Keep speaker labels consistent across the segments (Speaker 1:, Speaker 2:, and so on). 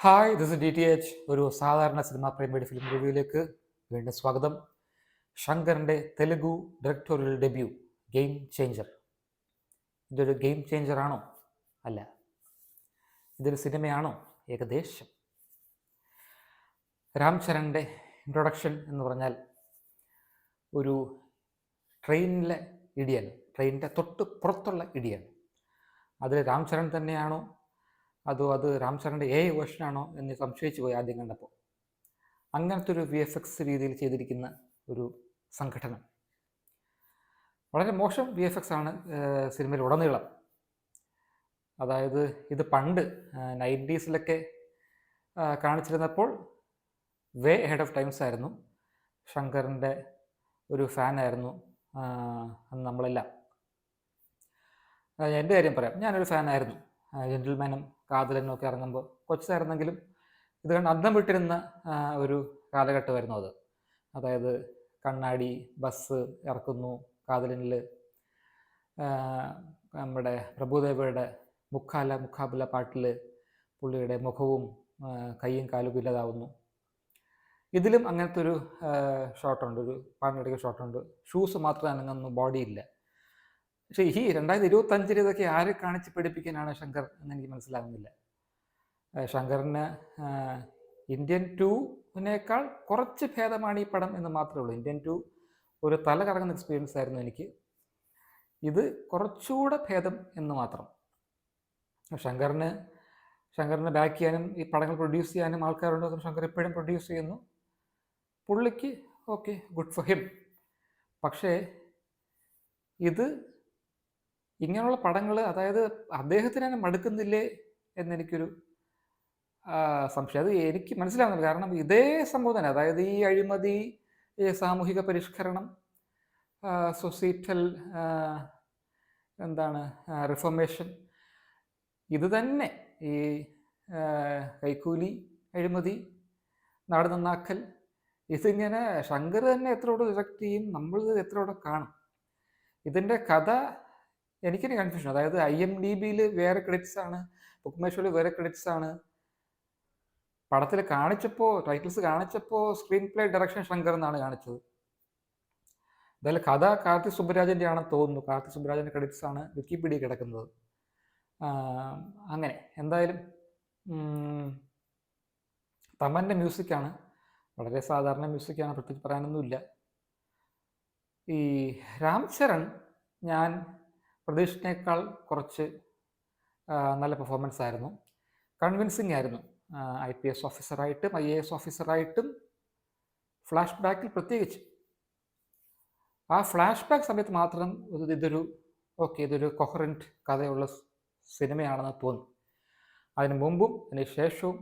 Speaker 1: Hi this is DTH. ഒരു സാധാരണ cinema പ്രേമിയുടെ film റിവ്യൂയിലേക്ക് വീണ്ടും സ്വാഗതം. ശങ്കറിൻ്റെ Telugu directorial debut game changer. ഇതൊരു ഗെയിം ചേഞ്ചർ ആണോ? അല്ല. ഇതൊരു സിനിമയാണോ? ഏകദേശം. രാം ചരണിൻ്റെ ഇൻട്രൊഡക്ഷൻ എന്ന് പറഞ്ഞാൽ ഒരു ട്രെയിനിലെ ഇടിയാണ്, ട്രെയിനിൻ്റെ തൊട്ട് പുറത്തുള്ള ഇടിയാണ്. അതിൽ രാം ചരൺ തന്നെയാണോ അതോ അത് രാം ചരണിൻ്റെ വേർഷനാണോ എന്ന് സംശയിച്ചു പോയി ആദ്യം കണ്ടപ്പോൾ. അങ്ങനത്തെ ഒരു VFX രീതിയിൽ ചെയ്തിരിക്കുന്ന ഒരു സംഘടനം. വളരെ മോശം VFX ആണ് സിനിമയിൽ ഉടനീളം. അതായത് ഇത് പണ്ട് 90s കാണിച്ചിരുന്നപ്പോൾ വേ ഹെഡ് ഓഫ് ടൈംസ് ആയിരുന്നു. ശങ്കറിൻ്റെ ഒരു ഫാനായിരുന്നു അന്ന് നമ്മളെല്ലാം. എൻ്റെ കാര്യം പറയാം, ഞാനൊരു ഫാനായിരുന്നു. ജെന്റിൽമാനും കാതലനും ഒക്കെ ഇറങ്ങുമ്പോൾ കൊച്ചായിരുന്നെങ്കിലും ഇത് കണ്ട് അന്തം വിട്ടിരുന്ന ഒരു കാലഘട്ടമായിരുന്നു അത്. അതായത് കണ്ണാടി ബസ് ഇറക്കുന്നു, കാതലനിൽ നമ്മുടെ പ്രഭുദേവയുടെ മുഖാബില പാട്ടിൽ പുള്ളിയുടെ മുഖവും കൈയും കാലും ഇല്ലാതാവുന്നു. ഇതിലും അങ്ങനത്തെ ഒരു ഷോട്ടുണ്ട്, ഒരു പാട്ടിനിടയ്ക്ക് ഷോട്ടുണ്ട്. ഷൂസ് മാത്രമേ അനങ്ങുന്നു, ബോഡി ഇല്ല. പക്ഷേ ഈ 2025 ഇതൊക്കെ ആരെ കാണിച്ച് പഠിപ്പിക്കാനാണ് ശങ്കർ എന്നെനിക്ക് മനസ്സിലാകുന്നില്ല. ശങ്കറിന് ഇന്ത്യൻ 2-നേക്കാൾ കുറച്ച് ഭേദമാണ് ഈ പടം എന്ന് മാത്രമേ ഉള്ളൂ. ഇന്ത്യൻ 2 ഒരു തല കറങ്ങുന്ന എക്സ്പീരിയൻസ് ആയിരുന്നു എനിക്ക്. ഇത് കുറച്ചുകൂടെ ഭേദം എന്ന് മാത്രം. ശങ്കറിന് ബാക്ക് ചെയ്യാനും ഈ പടങ്ങൾ പ്രൊഡ്യൂസ് ചെയ്യാനും ആൾക്കാരുണ്ട്. ശങ്കർ എപ്പോഴും പ്രൊഡ്യൂസ് ചെയ്യുന്നു. പുള്ളിക്ക് ഓക്കെ, ഗുഡ് ഫോർ ഹിം. പക്ഷേ ഇത് ഇങ്ങനെയുള്ള പടങ്ങൾ, അതായത് അദ്ദേഹത്തിന് തന്നെ മടുക്കുന്നില്ലേ എന്നെനിക്കൊരു സംശയം. അത് എനിക്ക് മനസ്സിലാവുന്നില്ല. കാരണം ഇതേ സംഭവം തന്നെ, അതായത് ഈ അഴിമതി, ഈ സാമൂഹിക പരിഷ്കരണം, സൊസൈറ്റൽ റിഫോർമേഷൻ, ഇത് തന്നെ ഈ കൈക്കൂലി, അഴിമതി, നാട് നന്നാക്കൽ, ഇതിങ്ങനെ ശങ്കർ തന്നെ എത്രയോടെ ഡയറക്റ്റ് ചെയ്യും, നമ്മൾ എത്രയോടെ കാണും. ഇതിൻ്റെ കഥ എനിക്കിനി കൺഫ്യൂഷൻ. അതായത് IMDb വേറെ ക്രെഡിറ്റ്സ് ആണ്, ബുക്ക് മൈ ഷോയിൽ വേറെ ക്രെഡിറ്റ്സ് ആണ്. പടത്തിൽ കാണിച്ചപ്പോൾ, ടൈറ്റിൽസ് കാണിച്ചപ്പോൾ സ്ക്രീൻ പ്ലേ ഡയറക്ഷൻ ശങ്കർ എന്നാണ് കാണിച്ചത്. എന്തായാലും കഥ കാർത്തി സുബ്ബരാജൻ്റെ ആണെന്ന് തോന്നുന്നു. കാർത്തി സുബ്ബരാജൻ്റെ ക്രെഡിറ്റ്സ് ആണ് വിക്കിപീഡിയ കിടക്കുന്നത്. അങ്ങനെ എന്തായാലും തമൻ്റെ മ്യൂസിക്കാണ്, വളരെ സാധാരണ മ്യൂസിക്കാണ്, പ്രത്യേകിച്ച് പറയാനൊന്നുമില്ല. ഈ രാം ചരൺ ഞാൻ പ്രതീക്ഷിച്ചതിനേക്കാൾ കുറച്ച് നല്ല പെർഫോമൻസ് ആയിരുന്നു. കൺവിൻസിങ് ആയിരുന്നു. IPS ഓഫീസറായിട്ടും IAS ഓഫീസറായിട്ടും ഫ്ലാഷ് ബാക്കിൽ പ്രത്യേകിച്ച്. ആ ഫ്ലാഷ് ബാക്ക് സമയത്ത് മാത്രം ഇതൊരു കൊഹറൻറ്റ് കഥയുള്ള സിനിമയാണെന്ന് തോന്നി. അതിന് മുമ്പും അതിന് ശേഷവും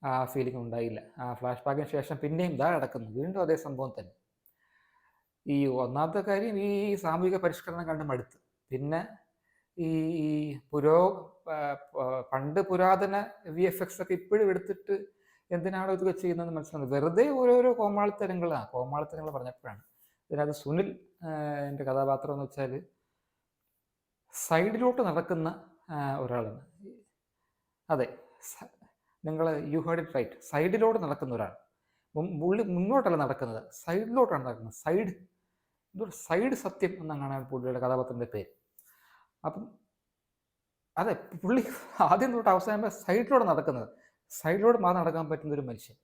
Speaker 1: ആ ഫീലിംഗ് ഉണ്ടായില്ല. ആ ഫ്ലാഷ് ബാക്കിന് ശേഷം പിന്നെയും കിടക്കുന്നു, വീണ്ടും അതേ സംഭവം തന്നെ. ഈ ഒന്നാമത്തെ കാര്യം, ഈ സാമൂഹിക പരിഷ്കരണം കണ്ട് മടുത്ത്. പിന്നെ ഈ പണ്ട് പുരാതന VFX ഒക്കെ ഇപ്പോഴും എടുത്തിട്ട് എന്തിനാണോ ഇതൊക്കെ ചെയ്യുന്നതെന്ന് മനസ്സിലാകുന്നത്. വെറുതെ ഓരോരോ കോമാളിത്തരങ്ങൾ പറഞ്ഞപ്പോഴാണ്. ഇതിനകത്ത് സുനിൽ എൻ്റെ കഥാപാത്രം എന്ന് വെച്ചാൽ സൈഡിലോട്ട് നടക്കുന്ന ഒരാളാണ്. അതെ, നിങ്ങൾ യു ഹേർഡ് ഇറ്റ് റൈറ്റ്, സൈഡിലോട്ട് നടക്കുന്ന ഒരാൾ. പുള്ളി മുന്നോട്ടല്ല നടക്കുന്നത്, സൈഡിലോട്ടാണ് നടക്കുന്നത്. സൈഡ് സത്യം എന്നാണ് പുള്ളിയുടെ കഥാപാത്രത്തിൻ്റെ പേര്. അപ്പം അതെ, പുള്ളി ആദ്യം തൊട്ട് അവസാനം സൈഡിലൂടെ നടക്കുന്നത്, സൈഡിലൂടെ മാത്രം നടക്കാൻ പറ്റുന്ന ഒരു മനുഷ്യൻ.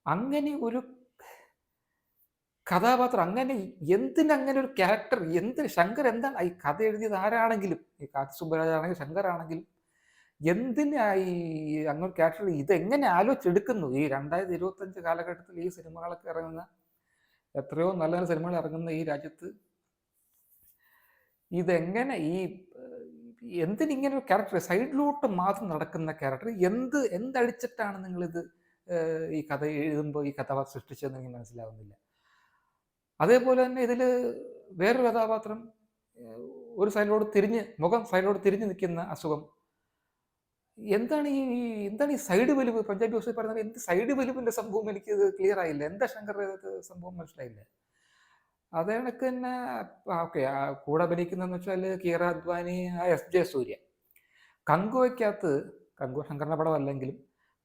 Speaker 1: അങ്ങനെ ഒരു കഥാപാത്രം, എന്തിനങ്ങനെ ഒരു ക്യാരക്ടർ, ശങ്കർ എന്താണ് ഈ കഥ എഴുതിയത്? ആരാണെങ്കിലും, ഈ കാർത്തി സുബ്ബരാജ് ആണെങ്കിലും ശങ്കർ ആണെങ്കിലും, എന്തിനായി അങ്ങനെ ക്യാരക്ടർ ഇതെങ്ങനെ ആലോചിച്ചെടുക്കുന്നു? ഈ 2025 കാലഘട്ടത്തിൽ ഈ സിനിമകളൊക്കെ ഇറങ്ങുന്ന, എത്രയോ നല്ല നല്ല സിനിമകൾ ഇറങ്ങുന്ന ഈ രാജ്യത്ത് ഇതെങ്ങനെ, എന്തിനിങ്ങനെ ഒരു ക്യാരക്ടർ, സൈഡിലോട്ട് മാത്രം നടക്കുന്ന ക്യാരക്ടർ, എന്തടിച്ചിട്ടാണ് നിങ്ങളിത് ഈ കഥ എഴുതുമ്പോൾ ഈ കഥാപാത്രം സൃഷ്ടിച്ചതെന്ന് എനിക്ക് മനസ്സിലാവുന്നില്ല. അതേപോലെ തന്നെ ഇതിൽ വേറൊരു കഥാപാത്രം, ഒരു മുഖം സൈഡിലോട്ട് തിരിഞ്ഞ് നിൽക്കുന്ന അസുഖം. എന്താണ് ഈ സൈഡ് വലിവ്? പഞ്ചാബി ഭാഷയിൽ പറയുന്നത് എന്ത് സൈഡ് വലിവിൻ്റെ സംഭവം? എനിക്കിത് ക്ലിയർ ആയില്ല. എന്താ ശങ്കർ സംഭവം മനസ്സിലായില്ല. അതേ കണക്ക് തന്നെ ഓക്കെ, കൂടെ അഭിനയിക്കുന്നതെന്ന് വെച്ചാൽ കീറ അദ്വാനി, SJ സൂര്യ. കങ്കുവയ്ക്കകത്ത്, കങ്കു ശങ്കറിൻ്റെ പടം അല്ലെങ്കിലും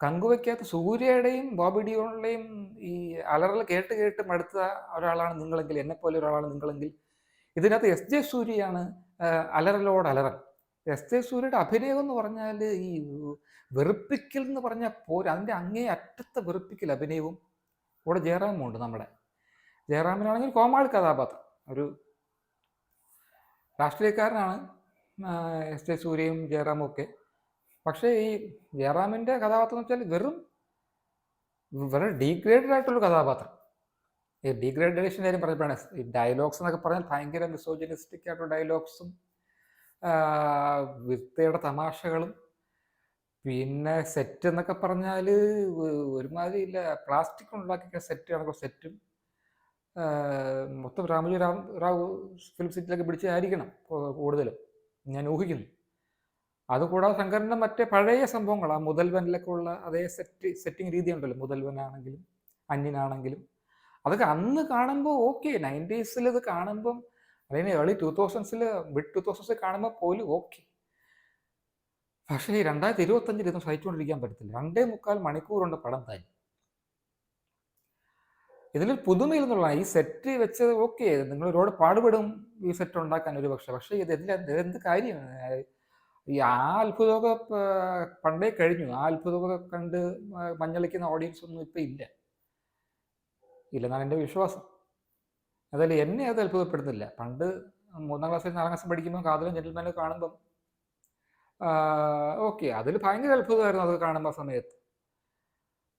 Speaker 1: കങ്കുവയ്ക്കകത്ത് സൂര്യയുടെയും ബോബി ഡിയോളിൻ്റെയും ഈ അലറൽ കേട്ട് കേട്ട് മടുത്ത ഒരാളാണ് നിങ്ങളെങ്കിൽ, എന്നെപ്പോലെ ഒരാളാണ് നിങ്ങളെങ്കിൽ, ഇതിനകത്ത് എസ് ജെ സൂര്യയാണ് അലറലോട് അലറൽ. എസ് ജെ സൂര്യയുടെ അഭിനയം എന്ന് പറഞ്ഞാൽ ഈ വെറുപ്പിക്കൽ എന്ന് പറഞ്ഞാൽ പോരാ, അതിൻ്റെ അങ്ങേ അറ്റത്തെ വെറുപ്പിക്കൽ അഭിനയവും. കൂടെ ജയറാമും ഉണ്ട്. നമ്മുടെ ജയറാമിനാണെങ്കിൽ കോമാളി കഥാപാത്രം, ഒരു രാഷ്ട്രീയക്കാരനാണ് എസ് ജെ സൂര്യയും ജയറാമും ഒക്കെ. പക്ഷേ ഈ ജയറാമിൻ്റെ കഥാപാത്രം എന്ന് വെച്ചാൽ വെറും ഡീഗ്രേഡഡ് ആയിട്ടുള്ള കഥാപാത്രം. ഈ ഡീഗ്രേഡേഷൻ്റെ കാര്യം പറഞ്ഞപ്പോഴാണ് ഈ ഡയലോഗ്സ് എന്നൊക്കെ പറഞ്ഞാൽ ഭയങ്കര മിസോജിനിസ്റ്റിക് ആയിട്ടുള്ള ഡയലോഗ്സും വിത്തയുടെ തമാശകളും, പിന്നെ സെറ്റ് എന്നൊക്കെ പറഞ്ഞാൽ ഒരുമാതിരി ഇല്ല, പ്ലാസ്റ്റിക് ഉണ്ടാക്കിയ സെറ്റ് കണക്കോ സെറ്റും, മൊത്തം രാമജി റാവു ഫിലിം സിറ്റിയിലൊക്കെ പിടിച്ചായിരിക്കണം കൂടുതലും ഞാൻ ഊഹിക്കുന്നു. അതുകൂടാതെ ശങ്കറിൻ്റെ മറ്റേ പഴയ സംഭവങ്ങൾ, ആ മുതൽവനിലൊക്കെ ഉള്ള അതേ സെറ്റിംഗ് രീതി ഉണ്ടല്ലോ, മുതൽവനാണെങ്കിലും അന്യനാണെങ്കിലും, അതൊക്കെ അന്ന് കാണുമ്പോൾ ഓക്കെ, 90s ഇത് കാണുമ്പം, അല്ലെങ്കിൽ ഏർലി 2000s മിഡ് 2000s കാണുമ്പോൾ പോലും ഓക്കെ. പക്ഷേ ഈ 2025 ഇതൊന്നും സഹിച്ചുകൊണ്ടിരിക്കാൻ പറ്റത്തില്ല. 2.25 മണിക്കൂറുണ്ട് പടം തന്നെ. ഇതിലൊരു പുതുമയിലെന്നുള്ള ഈ സെറ്റ് വെച്ചത് ഓക്കെ, നിങ്ങൾ ഒരുപാട് പാടുപെടും ഈ സെറ്റ് ഉണ്ടാക്കാൻ ഒരു പക്ഷേ എന്ത് കാര്യമാണ്? ഈ ആ അത്ഭുതമൊക്കെ പണ്ടേ കഴിഞ്ഞു. ആ അത്ഭുതമൊക്കെ കണ്ട് മഞ്ഞളിക്കുന്ന ഓഡിയൻസ് ഒന്നും ഇപ്പം ഇല്ലെന്നാണ് എൻ്റെ വിശ്വാസം. അതല്ല, എന്നെ അത് അത്ഭുതപ്പെടുന്നില്ല. പണ്ട് 3ാം ക്ലാസ്സിൽ 4ാം ക്ലാസ്സിൽ പഠിക്കുമ്പോൾ കാതലും ജെന്റിൽമാനും കാണുമ്പം ഓക്കെ, അതിൽ ഭയങ്കര അത്ഭുതമായിരുന്നു അത് കാണുമ്പോൾ സമയത്ത്.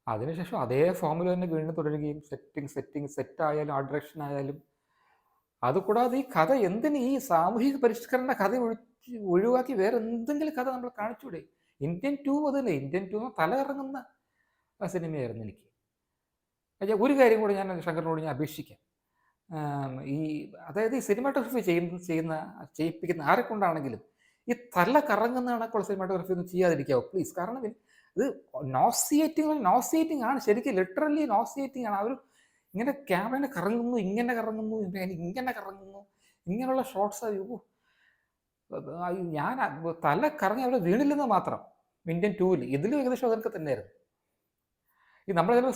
Speaker 1: അതിനുശേഷം അതേ ഫോമിൽ തന്നെ വീണ്ടും തുടരുകയും സെറ്റായാലും ആർട്ട് ഡയറക്ഷൻ ആയാലും, അതുകൂടാതെ ഈ കഥ എന്തിന് ഈ സാമൂഹിക പരിഷ്കരണ കഥ ഒഴിവാക്കി വേറെ എന്തെങ്കിലും കഥ നമ്മൾ കാണിച്ചൂടെ? ഇന്ത്യൻ 2 അതല്ലേ, ഇന്ത്യൻ 2 തല ഇറങ്ങുന്ന സിനിമയായിരുന്നു എനിക്ക്. ഒരു കാര്യം കൂടെ ഞാൻ ശങ്കറിനോട് ഞാൻ അപേക്ഷിക്കാം. ഈ അതായത് ഈ സിനിമാറ്റോഗ്രഫി ചെയ്യിപ്പിക്കുന്ന ആരെ കൊണ്ടാണെങ്കിലും ഈ തല കറങ്ങുന്ന കണക്കുള്ള സിനിമാറ്റോഗ്രഫി ഒന്നും ചെയ്യാതിരിക്കാവോ പ്ലീസ്? കാരണം ഇത് നോസിയേറ്റിംഗ് ആണ്, ശരിക്കും ലിറ്ററലി നോസിയേറ്റിംഗ് ആണ്. അവർ ഇങ്ങനെ ക്യാമറ കറങ്ങുന്നു, ഇങ്ങനെ കറങ്ങുന്നു, ഇങ്ങനെയുള്ള ഷോട്ട്സ്. ഞാൻ തല കറങ്ങി അവിടെ വീണില്ലെന്ന് മാത്രം. ഇന്ത്യൻ 2 ഇതിലും ഏകദേശം അതൊക്കെ തന്നെയായിരുന്നു. ഈ നമ്മൾ ചില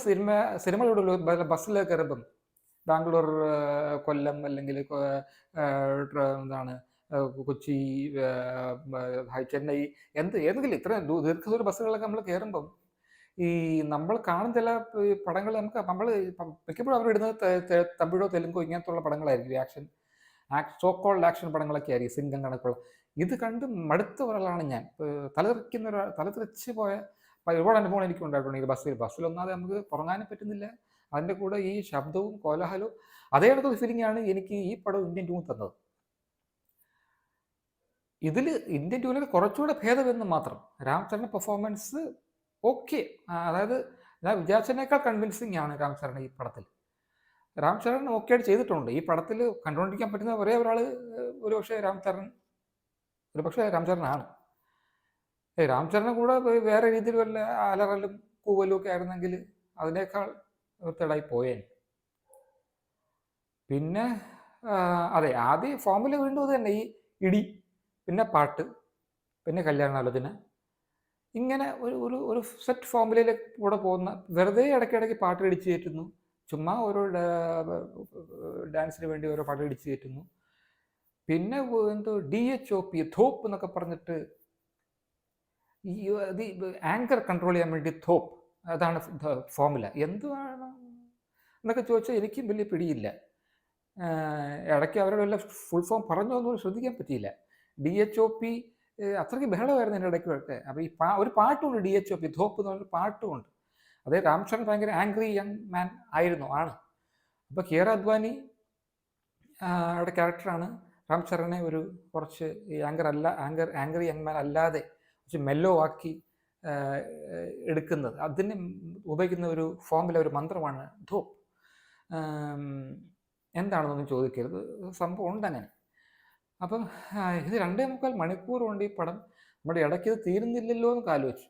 Speaker 1: സിനിമകളോട് ബസ്സിലൊക്കെ കയറുമ്പം ബാംഗ്ലൂർ, കൊല്ലം, അല്ലെങ്കിൽ എന്താണ് കൊച്ചി, ചെന്നൈ, ഏതെങ്കിലും ഇത്രയും ദീർഘദൂര ബസ്സുകളൊക്കെ നമ്മൾ കയറുമ്പം ഈ നമ്മൾ കാണുന്ന ചില പടങ്ങൾ നമ്മൾ മിക്കപ്പോഴും അവരിടുന്നത് തമിഴോ തെലുങ്കോ ഇങ്ങനത്തുള്ള പടങ്ങളായിരിക്കും. സോക്കോൾഡ് ആക്ഷൻ പടങ്ങളൊക്കെ ആയിരിക്കും, സിംഗം കണക്കുള്ള. ഇത് കണ്ട് മടുത്ത ഒരാളാണ് ഞാൻ. തലതെറിച്ച് പോയ ഒരുപാട് അനുഭവം എനിക്ക് ഉണ്ടായിട്ടുണ്ട് ഈ ബസ്സിലൊന്നാതെ നമുക്ക് ഉറങ്ങാനും പറ്റുന്നില്ല. അതിൻ്റെ കൂടെ ഈ ശബ്ദവും കോലാഹലവും അതേ കണക്കൊരു ഫീലിംഗ് ആണ് എനിക്ക് ഈ പടം ഇന്ത്യൻ 2 തന്നത്. ഇതിൽ ഇന്ത്യൻ 2 കുറച്ചുകൂടെ ഭേദമെന്ന് മാത്രം. രാംചരൻ്റെ പെർഫോമൻസ് ഓക്കെ, അതായത് ഞാൻ വിചാരിച്ചതിനേക്കാൾ കൺവിൻസിങ് ആണ് രാംചരൺ ഈ പടത്തിൽ. രാംചരൺ ഓക്കെ ആയിട്ട് ചെയ്തിട്ടുണ്ട്. ഈ പടത്തിൽ കണ്ടുകൊണ്ടിരിക്കാൻ പറ്റുന്ന ഒരേ ഒരാൾ ഒരുപക്ഷെ രാംചരനാണ്. രാംചരനെ കൂടെ വേറെ രീതിയിൽ വല്ല അലറലും കൂവലും ഒക്കെ ആയിരുന്നെങ്കിൽ അതിനേക്കാൾ വൃത്തികേടായി പോയേനെ. പിന്നെ അതെ, ആദ്യം ഫോമിൽ വീണ്ടും അത് തന്നെ, ഈ ഇടി, പിന്നെ പാട്ട്, പിന്നെ കല്യാണാലോചന, ഇങ്ങനെ ഒരു സെറ്റ് ഫോമിലേക്ക് കൂടെ പോകുന്ന, വെറുതെ ഇടയ്ക്കിടയ്ക്ക് പാട്ട് ഇടിച്ച് കയറ്റുന്നു, ചുമ്മാ ഓരോ ഡാൻസിന് വേണ്ടി ഓരോ പാട്ട് ഇടിച്ച് കയറ്റുന്നു. പിന്നെ എന്തോ DHOP ധോപ്പ് എന്നൊക്കെ പറഞ്ഞിട്ട് ഈ ആങ്കർ കൺട്രോൾ ചെയ്യാൻ വേണ്ടി ധോപ്പ്, അതാണ് ഫോമുല. എന്തുവാണ് എന്നൊക്കെ ചോദിച്ചാൽ എനിക്കും വലിയ പിടിയില്ല. ഇടയ്ക്ക് അവരുടെ വല്ല ഫുൾ ഫോം പറഞ്ഞോ എന്നൊന്നും ശ്രദ്ധിക്കാൻ പറ്റിയില്ല. DHOP അത്രയ്ക്ക് ബഹളമായിരുന്നു എൻ്റെ ഇടയ്ക്കൊക്കെ. അപ്പോൾ ഈ ഒരു പാട്ടുമുണ്ട്, DHOP ധോപ്പ് എന്ന് പറഞ്ഞൊരു പാട്ടുമുണ്ട്. അതേ, രാംചരൺ ഭയങ്കര ആംഗ്രി യങ് മാൻ ആണ്. അപ്പോൾ കിയാറ അദ്വാനി യുടെ ക്യാരക്ടറാണ് രാംചരനെ ഒരു കുറച്ച് ഈ ആംഗ്രി യങ് മാൻ അല്ലാതെ കുറച്ച് മെല്ലോ ആക്കി എടുക്കുന്നത്. അതിന് ഉപയോഗിക്കുന്ന ഒരു ഫോമിലെ ഒരു മന്ത്രമാണ് ധോപ്പ്. എന്താണെന്നൊന്നും ചോദിക്കരുത്, സംഭവം ഉണ്ട് അങ്ങനെ. അപ്പം ഇത് 2.25 മണിക്കൂർ കൊണ്ട് ഈ പടം നമ്മുടെ ഇടയ്ക്ക് ഇത് തീരുന്നില്ലല്ലോ എന്ന് ആലോചിച്ചു.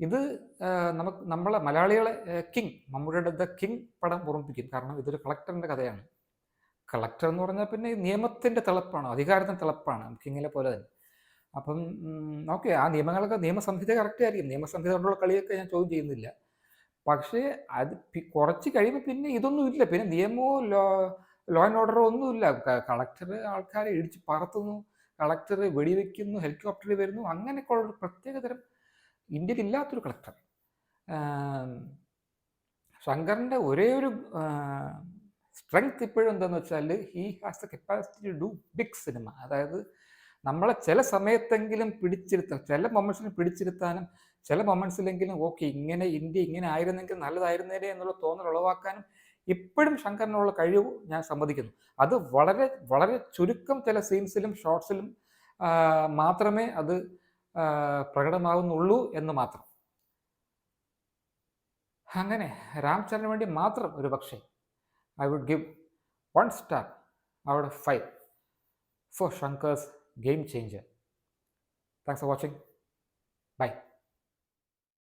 Speaker 1: ഇത് നമ്മളെ മലയാളികളെ മമ്മൂട്ടിയുടെ ദ കിങ് പടം ഓർമ്മിപ്പിക്കും. കാരണം ഇതൊരു കളക്ടറിൻ്റെ കഥയാണ്. കളക്ടർ എന്ന് പറഞ്ഞാൽ പിന്നെ നിയമത്തിൻ്റെ തിളപ്പാണ്, അധികാരത്തിൻ്റെ തിളപ്പാണ്, കിങ്ങിനെ പോലെ തന്നെ. അപ്പം ഓക്കെ, ആ നിയമങ്ങളൊക്കെ നിയമസംഹിത കറക്റ്റ് ആയിരിക്കും, നിയമസംഹിത കൊണ്ടുള്ള കളിയൊക്കെ ഞാൻ ചോദ്യം ചെയ്യുന്നില്ല. പക്ഷേ അത് കുറച്ച് കഴിയുമ്പോൾ പിന്നെ ഇതൊന്നും ഇല്ല, പിന്നെ നിയമമോ ലോ ആൻഡ് ഓർഡറോ ഒന്നുമില്ല. കളക്ടർ ആൾക്കാരെ ഇടിച്ച് പറത്തുന്നു, കളക്ടർ വെടിവെക്കുന്നു, ഹെലികോപ്റ്ററിൽ വരുന്നു, അങ്ങനെയൊക്കെ ഉള്ള പ്രത്യേകതരം ഇന്ത്യയിൽ ഇല്ലാത്തൊരു കളക്ടർ. ശങ്കറിൻ്റെ ഒരേ ഒരു സ്ട്രെങ്ത് ഇപ്പോഴും എന്താണെന്ന് വെച്ചാൽ he has the capacity to do big cinema. അതായത് നമ്മളെ ചില സമയത്തെങ്കിലും പിടിച്ചിരുത്താൻ, ചില മൊമെന്റ്സിൽ പിടിച്ചിരുത്താനും, ചില മൊമെന്റ്സിലെങ്കിലും ഓക്കെ ഇങ്ങനെ ഇന്ത്യ ഇങ്ങനെ ആയിരുന്നെങ്കിൽ നല്ലതായിരുന്നേനെ എന്നുള്ള തോന്നൽ ഉളവാക്കാനും ഇപ്പോഴും ശങ്കറിനുള്ള കഴിവ് ഞാൻ സമ്മതിക്കുന്നു. അത് വളരെ വളരെ ചുരുക്കം ചില സീൻസിലും ഷോർട്സിലും മാത്രമേ അത് പ്രകടമാകുന്നുള്ളൂ എന്ന് മാത്രം. അങ്ങനെ രാംചരന് വേണ്ടി മാത്രം ഒരു പക്ഷേ I would give 1 star out of 5 for Shankar's Game Changer. Thanks for watching. Bye.